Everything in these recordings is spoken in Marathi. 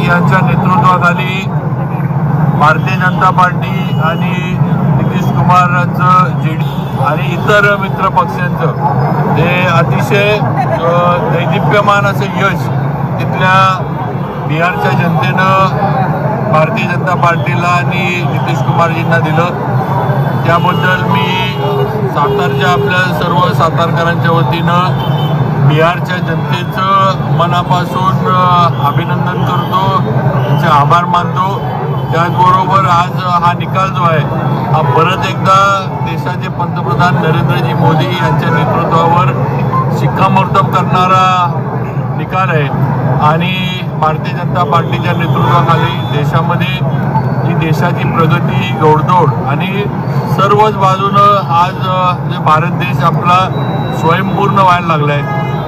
यांच्या नेतृत्वाखाली भारतीय जनता पार्टी आणि नितीश कुमारांचं जेडी आणि इतर मित्र पक्षांचं ते अतिशय दैदिप्यमान असं यश तिथल्या बिहारच्या जनतेनं भारतीय जनता पार्टीला आणि नितीश कुमारजींना दिलं। त्याबद्दल मी सातारच्या आपल्या सर्व सातारकरांच्या वतीनं बिहारच्या जनतेचं मनापासून अभिनंदन करतो, त्यांचे आभार मानतो। त्याचबरोबर आज हा निकाल जो आहे हा परत एकदा देशाचे पंतप्रधान नरेंद्रजी मोदी यांच्या नेतृत्वावर शिक्कामोर्तब करणारा निकाल आहे आणि भारतीय जनता पार्टीच्या नेतृत्वाखाली देशामध्ये ही देशाची प्रगती घोडदौड आणि सर्वच बाजूनं आज भारत देश आपला स्वयंपूर्ण व्हायला लागला आहे,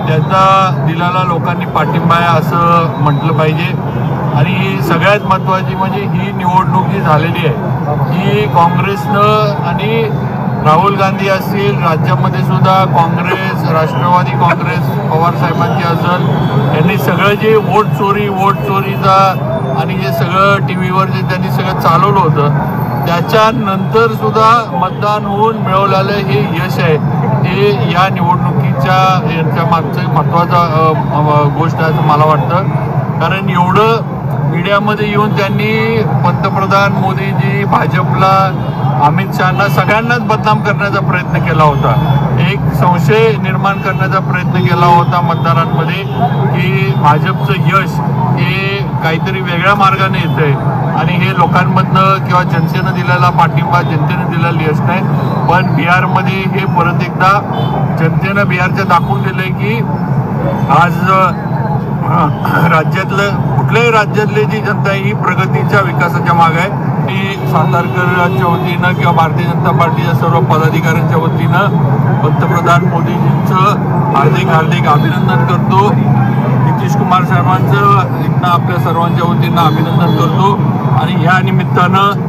त्याचा दिलाला लोकांनी पाठिंबा आहे असं म्हटलं पाहिजे। आणि सगळ्यात महत्त्वाची म्हणजे ही निवडणूक जी झालेली आहे ही काँग्रेसनं आणि राहुल गांधी असतील, राज्यामध्ये सुद्धा काँग्रेस, राष्ट्रवादी काँग्रेस, पवार साहेबांची असेल, यांनी सगळं जे वोट चोरीचा आणि जे सगळं टी व्हीवर जे त्यांनी सगळं चालवलं होतं त्याच्यानंतर सुद्धा मतदान होऊन मिळवलेलं हे यश आहे, हे या निवडणुकीच्या यांच्या मागचं महत्त्वाचा गोष्ट आहे असं मला वाटतं। कारण एवढं मीडियामध्ये येऊन त्यांनी पंतप्रधान मोदीजी, भाजपला, अमित शहाना सगळ्यांनाच बदनाम करण्याचा प्रयत्न केला होता, एक संशय निर्माण करण्याचा प्रयत्न केला होता मतदारांमध्ये की भाजपचं यश हे काहीतरी वेगळ्या मार्गाने येतं आहे आणि हे लोकांमधनं किंवा जनतेनं दिलेला पाठिंबा, जनतेनं दिलेलं यश नाही। पण बिहारमध्ये हे परत एकदा जनतेनं बिहारचं दाखवून दिलं आहे की आज राज्यातलं कुठल्याही राज्यातली जी जनता ही प्रगतीच्या विकासाच्या मागे आहे, ती सातारकरांच्या वतीनं किंवा भारतीय जनता पार्टीच्या सर्व पदाधिकाऱ्यांच्या वतीनं पंतप्रधान मोदीजींचं हार्दिक अभिनंदन करतो। नितीश कुमार साहेबांचं इथनं आपल्या सर्वांच्या वतीनं अभिनंदन करतो आणि ह्या निमित्तानं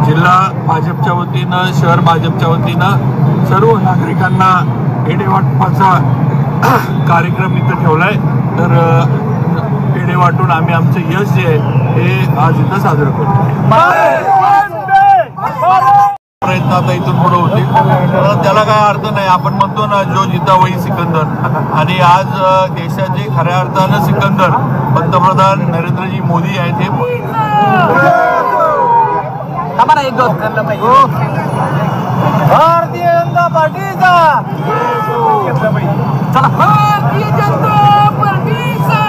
जिल्हा भाजपच्या वतीनं, शहर भाजपच्या वतीनं सर्व नागरिकांना पेढे वाटपाचा कार्यक्रम इथं ठेवला आहे। तर पेढे वाटून आम्ही आमचं यश जे आहे हे आज इथं साजरं करतो। प्रयत्न आता इथून पुढे होतील, त्याला काय अर्थ नाही। आपण म्हणतो ना जो जिता वही सिकंदर, आणि आज देशाचे खऱ्या अर्थानं सिकंदर पंतप्रधान नरेंद्रजी मोदी आहेत। हे भारतीय जनता पार्टीचा भारतीय जनता पार्टीचा